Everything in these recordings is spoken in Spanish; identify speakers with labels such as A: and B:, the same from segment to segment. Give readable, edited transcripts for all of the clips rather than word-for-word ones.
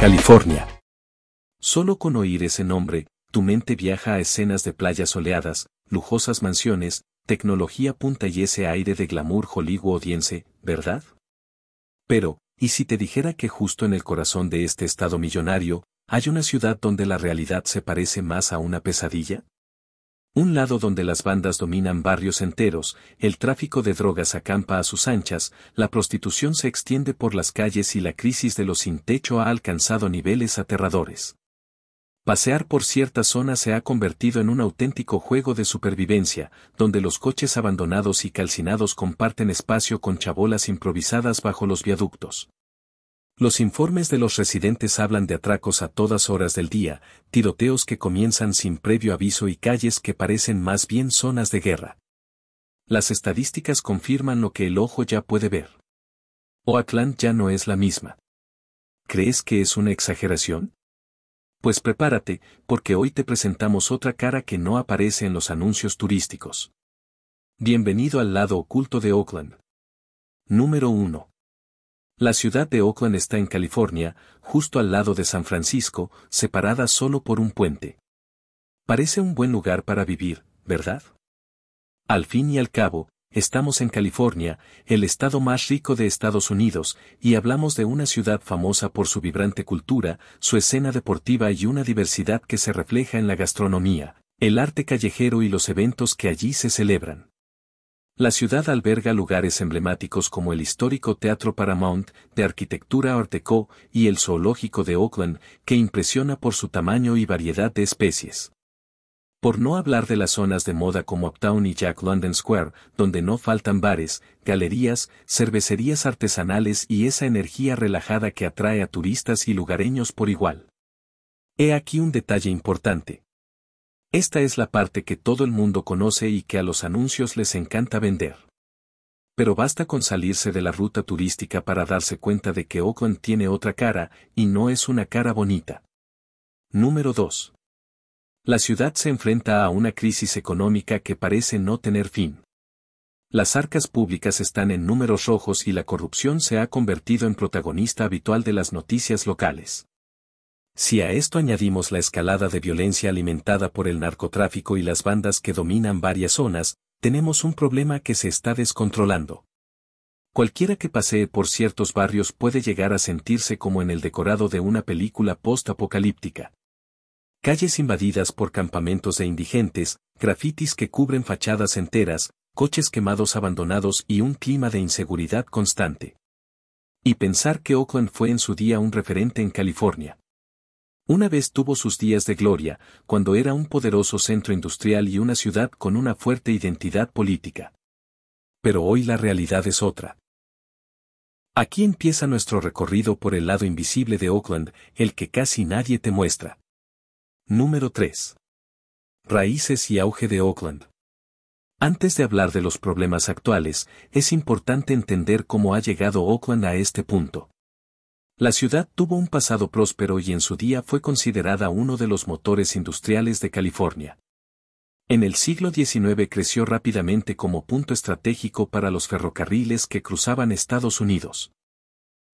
A: California. Solo con oír ese nombre, tu mente viaja a escenas de playas soleadas, lujosas mansiones, tecnología punta y ese aire de glamour hollywoodiense, ¿verdad? Pero, ¿y si te dijera que justo en el corazón de este estado millonario, hay una ciudad donde la realidad se parece más a una pesadilla? Un lado donde las bandas dominan barrios enteros, el tráfico de drogas acampa a sus anchas, la prostitución se extiende por las calles y la crisis de los sin techo ha alcanzado niveles aterradores. Pasear por ciertas zonas se ha convertido en un auténtico juego de supervivencia, donde los coches abandonados y calcinados comparten espacio con chabolas improvisadas bajo los viaductos. Los informes de los residentes hablan de atracos a todas horas del día, tiroteos que comienzan sin previo aviso y calles que parecen más bien zonas de guerra. Las estadísticas confirman lo que el ojo ya puede ver. Oakland ya no es la misma. ¿Crees que es una exageración? Pues prepárate, porque hoy te presentamos otra cara que no aparece en los anuncios turísticos. Bienvenido al lado oculto de Oakland. Número 1. La ciudad de Oakland está en California, justo al lado de San Francisco, separada solo por un puente. Parece un buen lugar para vivir, ¿verdad? Al fin y al cabo, estamos en California, el estado más rico de Estados Unidos, y hablamos de una ciudad famosa por su vibrante cultura, su escena deportiva y una diversidad que se refleja en la gastronomía, el arte callejero y los eventos que allí se celebran. La ciudad alberga lugares emblemáticos como el histórico Teatro Paramount, de arquitectura Art Deco, y el Zoológico de Oakland, que impresiona por su tamaño y variedad de especies. Por no hablar de las zonas de moda como Uptown y Jack London Square, donde no faltan bares, galerías, cervecerías artesanales y esa energía relajada que atrae a turistas y lugareños por igual. He aquí un detalle importante. Esta es la parte que todo el mundo conoce y que a los anuncios les encanta vender. Pero basta con salirse de la ruta turística para darse cuenta de que Oakland tiene otra cara, y no es una cara bonita. Número 2. La ciudad se enfrenta a una crisis económica que parece no tener fin. Las arcas públicas están en números rojos y la corrupción se ha convertido en protagonista habitual de las noticias locales. Si a esto añadimos la escalada de violencia alimentada por el narcotráfico y las bandas que dominan varias zonas, tenemos un problema que se está descontrolando. Cualquiera que pasee por ciertos barrios puede llegar a sentirse como en el decorado de una película post-apocalíptica. Calles invadidas por campamentos de indigentes, grafitis que cubren fachadas enteras, coches quemados abandonados y un clima de inseguridad constante. Y pensar que Oakland fue en su día un referente en California. Una vez tuvo sus días de gloria, cuando era un poderoso centro industrial y una ciudad con una fuerte identidad política. Pero hoy la realidad es otra. Aquí empieza nuestro recorrido por el lado invisible de Oakland, el que casi nadie te muestra. Número 3. Raíces y auge de Oakland. Antes de hablar de los problemas actuales, es importante entender cómo ha llegado Oakland a este punto. La ciudad tuvo un pasado próspero y en su día fue considerada uno de los motores industriales de California. En el siglo XIX creció rápidamente como punto estratégico para los ferrocarriles que cruzaban Estados Unidos.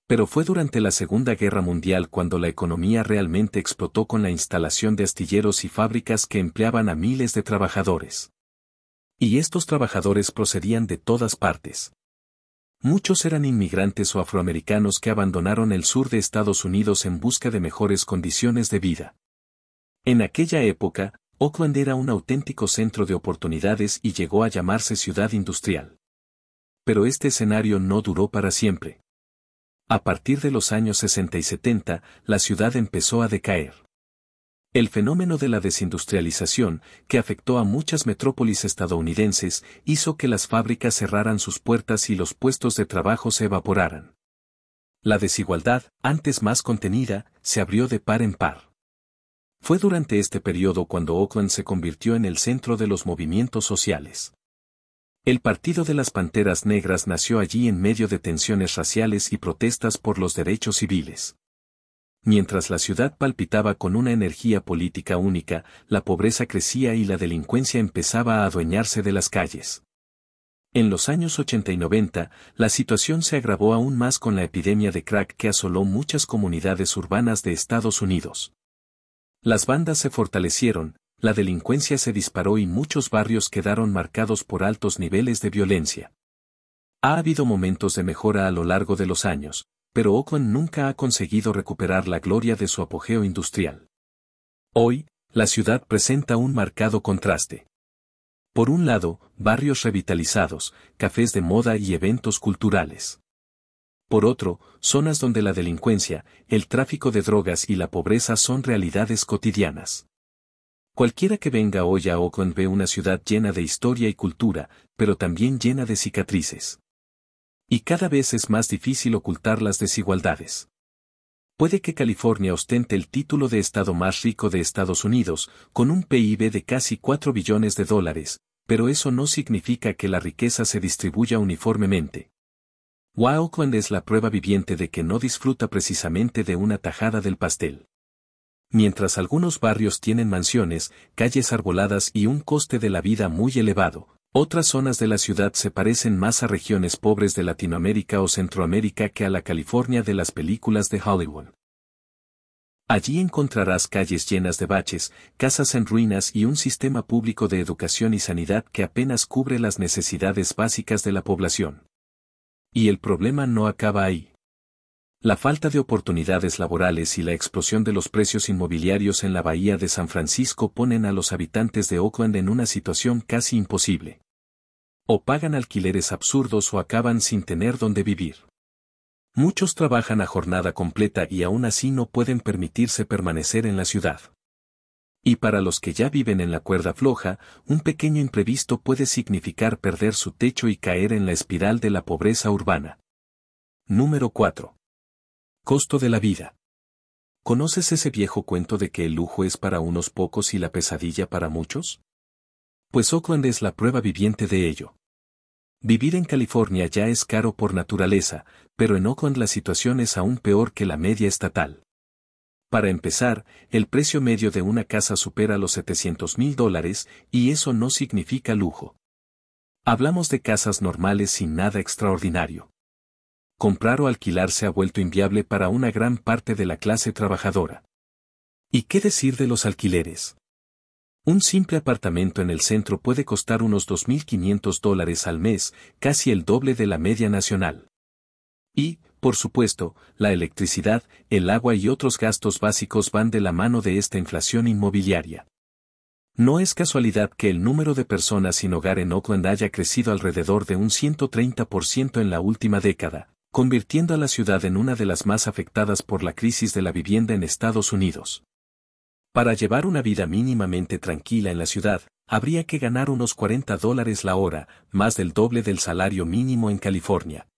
A: Pero fue durante la Segunda Guerra Mundial cuando la economía realmente explotó con la instalación de astilleros y fábricas que empleaban a miles de trabajadores. Y estos trabajadores procedían de todas partes. Muchos eran inmigrantes o afroamericanos que abandonaron el sur de Estados Unidos en busca de mejores condiciones de vida. En aquella época, Oakland era un auténtico centro de oportunidades y llegó a llamarse ciudad industrial. Pero este escenario no duró para siempre. A partir de los años 60 y 70, la ciudad empezó a decaer. El fenómeno de la desindustrialización, que afectó a muchas metrópolis estadounidenses, hizo que las fábricas cerraran sus puertas y los puestos de trabajo se evaporaran. La desigualdad, antes más contenida, se abrió de par en par. Fue durante este periodo cuando Oakland se convirtió en el centro de los movimientos sociales. El Partido de las Panteras Negras nació allí en medio de tensiones raciales y protestas por los derechos civiles. Mientras la ciudad palpitaba con una energía política única, la pobreza crecía y la delincuencia empezaba a adueñarse de las calles. En los años 80 y 90, la situación se agravó aún más con la epidemia de crack que asoló muchas comunidades urbanas de Estados Unidos. Las bandas se fortalecieron, la delincuencia se disparó y muchos barrios quedaron marcados por altos niveles de violencia. Ha habido momentos de mejora a lo largo de los años, pero Oakland nunca ha conseguido recuperar la gloria de su apogeo industrial. Hoy, la ciudad presenta un marcado contraste. Por un lado, barrios revitalizados, cafés de moda y eventos culturales. Por otro, zonas donde la delincuencia, el tráfico de drogas y la pobreza son realidades cotidianas. Cualquiera que venga hoy a Oakland ve una ciudad llena de historia y cultura, pero también llena de cicatrices. Y cada vez es más difícil ocultar las desigualdades. Puede que California ostente el título de estado más rico de Estados Unidos, con un PIB de casi $4 billones, pero eso no significa que la riqueza se distribuya uniformemente. Oakland es la prueba viviente de que no disfruta precisamente de una tajada del pastel. Mientras algunos barrios tienen mansiones, calles arboladas y un coste de la vida muy elevado, otras zonas de la ciudad se parecen más a regiones pobres de Latinoamérica o Centroamérica que a la California de las películas de Hollywood. Allí encontrarás calles llenas de baches, casas en ruinas y un sistema público de educación y sanidad que apenas cubre las necesidades básicas de la población. Y el problema no acaba ahí. La falta de oportunidades laborales y la explosión de los precios inmobiliarios en la bahía de San Francisco ponen a los habitantes de Oakland en una situación casi imposible. O pagan alquileres absurdos o acaban sin tener dónde vivir. Muchos trabajan a jornada completa y aún así no pueden permitirse permanecer en la ciudad. Y para los que ya viven en la cuerda floja, un pequeño imprevisto puede significar perder su techo y caer en la espiral de la pobreza urbana. Número 4. Costo de la vida. ¿Conoces ese viejo cuento de que el lujo es para unos pocos y la pesadilla para muchos? Pues Oakland es la prueba viviente de ello. Vivir en California ya es caro por naturaleza, pero en Oakland la situación es aún peor que la media estatal. Para empezar, el precio medio de una casa supera los $700,000 y eso no significa lujo. Hablamos de casas normales sin nada extraordinario. Comprar o alquilar se ha vuelto inviable para una gran parte de la clase trabajadora. ¿Y qué decir de los alquileres? Un simple apartamento en el centro puede costar unos $2,500 al mes, casi el doble de la media nacional. Y, por supuesto, la electricidad, el agua y otros gastos básicos van de la mano de esta inflación inmobiliaria. No es casualidad que el número de personas sin hogar en Oakland haya crecido alrededor de un 130% en la última década, convirtiendo a la ciudad en una de las más afectadas por la crisis de la vivienda en Estados Unidos. Para llevar una vida mínimamente tranquila en la ciudad, habría que ganar unos $40 la hora, más del doble del salario mínimo en California.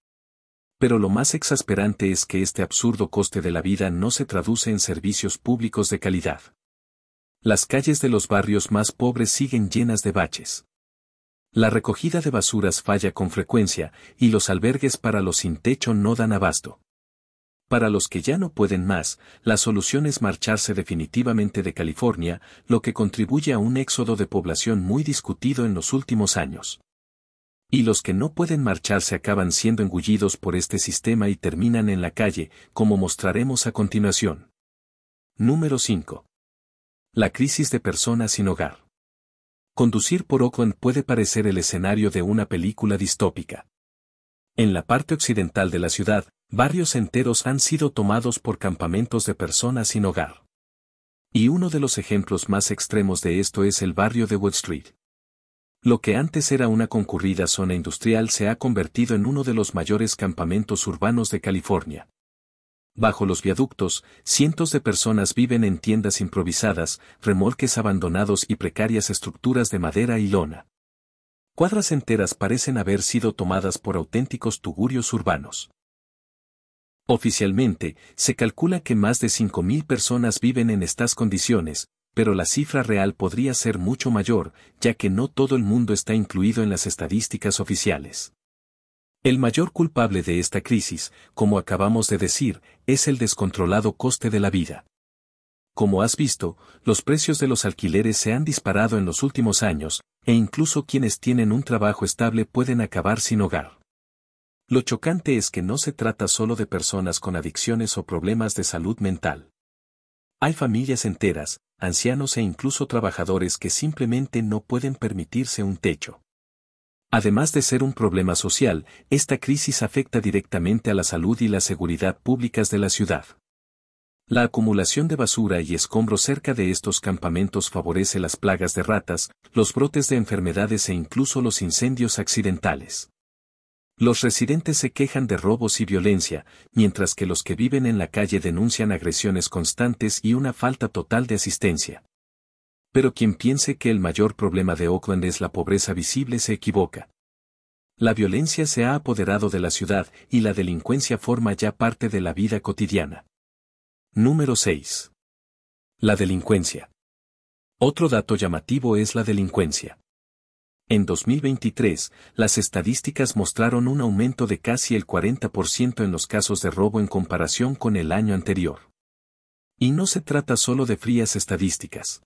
A: Pero lo más exasperante es que este absurdo coste de la vida no se traduce en servicios públicos de calidad. Las calles de los barrios más pobres siguen llenas de baches. La recogida de basuras falla con frecuencia, y los albergues para los sin techo no dan abasto. Para los que ya no pueden más, la solución es marcharse definitivamente de California, lo que contribuye a un éxodo de población muy discutido en los últimos años. Y los que no pueden marcharse acaban siendo engullidos por este sistema y terminan en la calle, como mostraremos a continuación. Número 5. La crisis de personas sin hogar. Conducir por Oakland puede parecer el escenario de una película distópica. En la parte occidental de la ciudad, barrios enteros han sido tomados por campamentos de personas sin hogar. Y uno de los ejemplos más extremos de esto es el barrio de Wall Street. Lo que antes era una concurrida zona industrial se ha convertido en uno de los mayores campamentos urbanos de California. Bajo los viaductos, cientos de personas viven en tiendas improvisadas, remolques abandonados y precarias estructuras de madera y lona. Cuadras enteras parecen haber sido tomadas por auténticos tugurios urbanos. Oficialmente, se calcula que más de 5,000 personas viven en estas condiciones, pero la cifra real podría ser mucho mayor, ya que no todo el mundo está incluido en las estadísticas oficiales. El mayor culpable de esta crisis, como acabamos de decir, es el descontrolado coste de la vida. Como has visto, los precios de los alquileres se han disparado en los últimos años, e incluso quienes tienen un trabajo estable pueden acabar sin hogar. Lo chocante es que no se trata solo de personas con adicciones o problemas de salud mental. Hay familias enteras, ancianos e incluso trabajadores que simplemente no pueden permitirse un techo. Además de ser un problema social, esta crisis afecta directamente a la salud y la seguridad públicas de la ciudad. La acumulación de basura y escombros cerca de estos campamentos favorece las plagas de ratas, los brotes de enfermedades e incluso los incendios accidentales. Los residentes se quejan de robos y violencia, mientras que los que viven en la calle denuncian agresiones constantes y una falta total de asistencia. Pero quien piense que el mayor problema de Oakland es la pobreza visible se equivoca. La violencia se ha apoderado de la ciudad y la delincuencia forma ya parte de la vida cotidiana. Número 6. La delincuencia. Otro dato llamativo es la delincuencia. En 2023, las estadísticas mostraron un aumento de casi el 40% en los casos de robo en comparación con el año anterior. Y no se trata solo de frías estadísticas.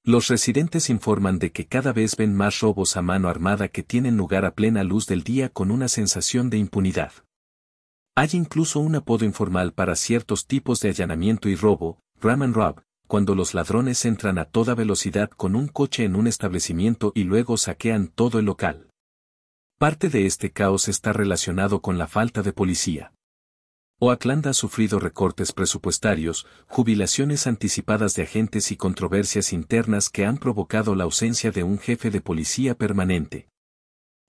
A: Los residentes informan de que cada vez ven más robos a mano armada que tienen lugar a plena luz del día con una sensación de impunidad. Hay incluso un apodo informal para ciertos tipos de allanamiento y robo, ram and rob, cuando los ladrones entran a toda velocidad con un coche en un establecimiento y luego saquean todo el local. Parte de este caos está relacionado con la falta de policía. Oakland ha sufrido recortes presupuestarios, jubilaciones anticipadas de agentes y controversias internas que han provocado la ausencia de un jefe de policía permanente.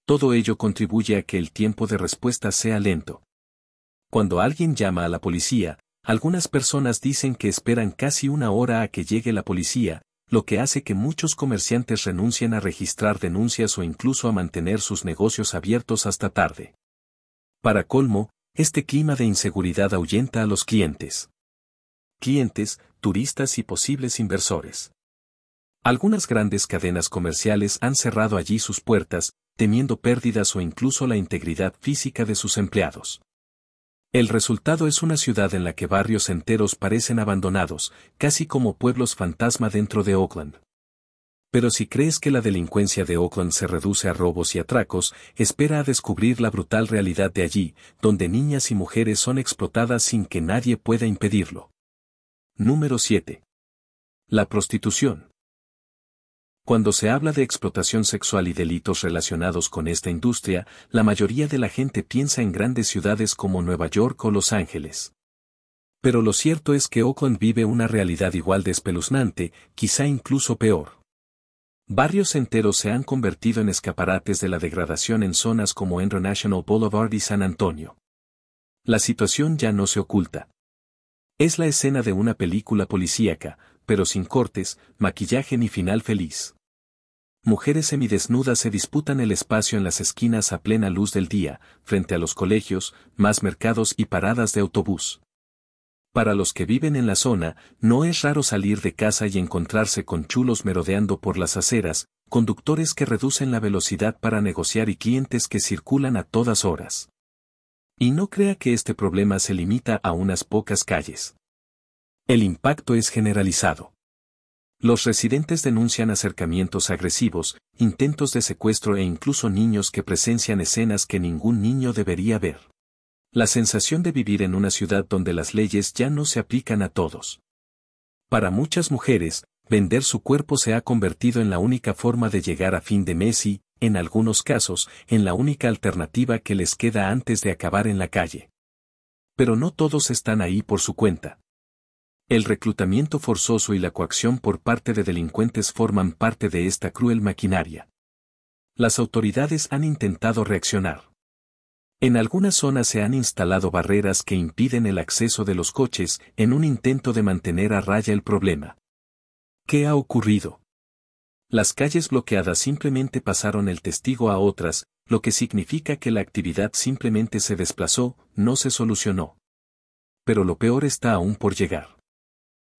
A: Todo ello contribuye a que el tiempo de respuesta sea lento. Cuando alguien llama a la policía, algunas personas dicen que esperan casi una hora a que llegue la policía, lo que hace que muchos comerciantes renuncien a registrar denuncias o incluso a mantener sus negocios abiertos hasta tarde. Para colmo, este clima de inseguridad ahuyenta a los clientes. Clientes, turistas y posibles inversores. Algunas grandes cadenas comerciales han cerrado allí sus puertas, temiendo pérdidas o incluso la integridad física de sus empleados. El resultado es una ciudad en la que barrios enteros parecen abandonados, casi como pueblos fantasma dentro de Oakland. Pero si crees que la delincuencia de Oakland se reduce a robos y atracos, espera a descubrir la brutal realidad de allí, donde niñas y mujeres son explotadas sin que nadie pueda impedirlo. Número 7. La prostitución. Cuando se habla de explotación sexual y delitos relacionados con esta industria, la mayoría de la gente piensa en grandes ciudades como Nueva York o Los Ángeles. Pero lo cierto es que Oakland vive una realidad igual de espeluznante, quizá incluso peor. Barrios enteros se han convertido en escaparates de la degradación en zonas como International Boulevard y San Antonio. La situación ya no se oculta. Es la escena de una película policíaca, pero sin cortes, maquillaje ni final feliz. Mujeres semidesnudas se disputan el espacio en las esquinas a plena luz del día, frente a los colegios, más mercados y paradas de autobús. Para los que viven en la zona, no es raro salir de casa y encontrarse con chulos merodeando por las aceras, conductores que reducen la velocidad para negociar y clientes que circulan a todas horas. Y no crea que este problema se limita a unas pocas calles. El impacto es generalizado. Los residentes denuncian acercamientos agresivos, intentos de secuestro e incluso niños que presencian escenas que ningún niño debería ver. La sensación de vivir en una ciudad donde las leyes ya no se aplican a todos. Para muchas mujeres, vender su cuerpo se ha convertido en la única forma de llegar a fin de mes y, en algunos casos, en la única alternativa que les queda antes de acabar en la calle. Pero no todos están ahí por su cuenta. El reclutamiento forzoso y la coacción por parte de delincuentes forman parte de esta cruel maquinaria. Las autoridades han intentado reaccionar. En algunas zonas se han instalado barreras que impiden el acceso de los coches en un intento de mantener a raya el problema. ¿Qué ha ocurrido? Las calles bloqueadas simplemente pasaron el testigo a otras, lo que significa que la actividad simplemente se desplazó, no se solucionó. Pero lo peor está aún por llegar.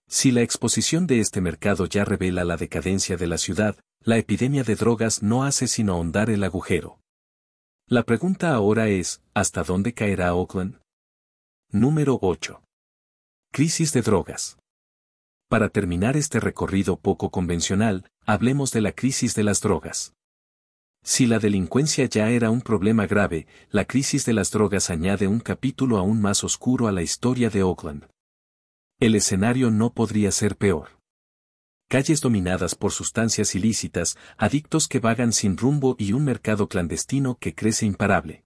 A: Si la exposición de este mercado ya revela la decadencia de la ciudad, la epidemia de drogas no hace sino ahondar el agujero. La pregunta ahora es, ¿hasta dónde caerá Oakland? Número 8. Crisis de drogas. Para terminar este recorrido poco convencional, hablemos de la crisis de las drogas. Si la delincuencia ya era un problema grave, la crisis de las drogas añade un capítulo aún más oscuro a la historia de Oakland. El escenario no podría ser peor. Calles dominadas por sustancias ilícitas, adictos que vagan sin rumbo y un mercado clandestino que crece imparable.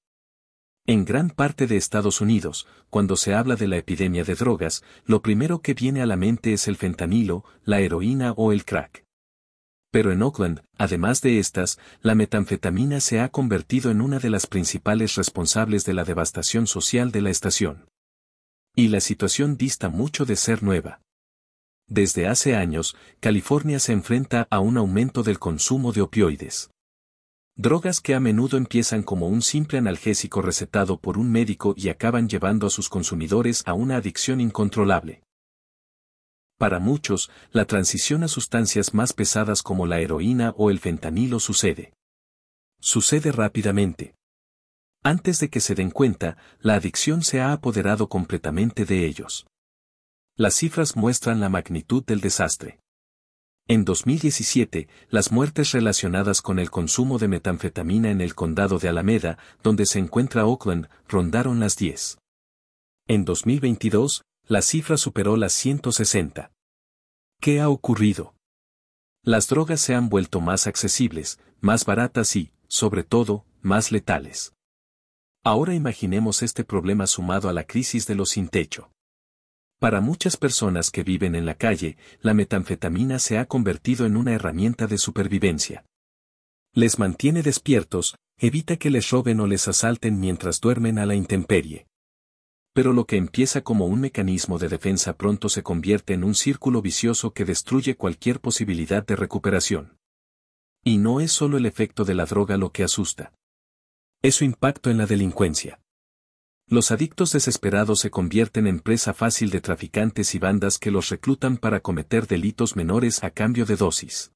A: En gran parte de Estados Unidos, cuando se habla de la epidemia de drogas, lo primero que viene a la mente es el fentanilo, la heroína o el crack. Pero en Oakland, además de estas, la metanfetamina se ha convertido en una de las principales responsables de la devastación social de la estación. Y la situación dista mucho de ser nueva. Desde hace años, California se enfrenta a un aumento del consumo de opioides. Drogas que a menudo empiezan como un simple analgésico recetado por un médico y acaban llevando a sus consumidores a una adicción incontrolable. Para muchos, la transición a sustancias más pesadas como la heroína o el fentanilo sucede. Sucede rápidamente. Antes de que se den cuenta, la adicción se ha apoderado completamente de ellos. Las cifras muestran la magnitud del desastre. En 2017, las muertes relacionadas con el consumo de metanfetamina en el condado de Alameda, donde se encuentra Oakland, rondaron las 10. En 2022, la cifra superó las 160. ¿Qué ha ocurrido? Las drogas se han vuelto más accesibles, más baratas y, sobre todo, más letales. Ahora imaginemos este problema sumado a la crisis de los sin techo. Para muchas personas que viven en la calle, la metanfetamina se ha convertido en una herramienta de supervivencia. Les mantiene despiertos, evita que les roben o les asalten mientras duermen a la intemperie. Pero lo que empieza como un mecanismo de defensa pronto se convierte en un círculo vicioso que destruye cualquier posibilidad de recuperación. Y no es solo el efecto de la droga lo que asusta. Es su impacto en la delincuencia. Los adictos desesperados se convierten en presa fácil de traficantes y bandas que los reclutan para cometer delitos menores a cambio de dosis.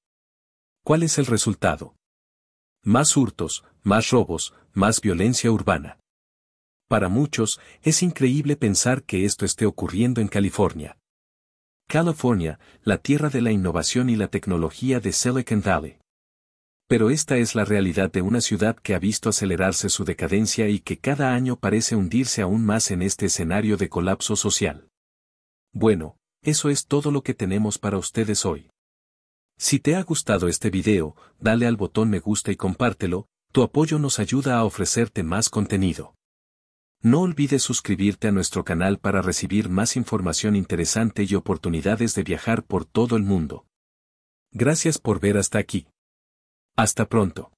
A: ¿Cuál es el resultado? Más hurtos, más robos, más violencia urbana. Para muchos, es increíble pensar que esto esté ocurriendo en California. California, la tierra de la innovación y la tecnología de Silicon Valley. Pero esta es la realidad de una ciudad que ha visto acelerarse su decadencia y que cada año parece hundirse aún más en este escenario de colapso social. Bueno, eso es todo lo que tenemos para ustedes hoy. Si te ha gustado este video, dale al botón me gusta y compártelo, tu apoyo nos ayuda a ofrecerte más contenido. No olvides suscribirte a nuestro canal para recibir más información interesante y oportunidades de viajar por todo el mundo. Gracias por ver hasta aquí. Hasta pronto.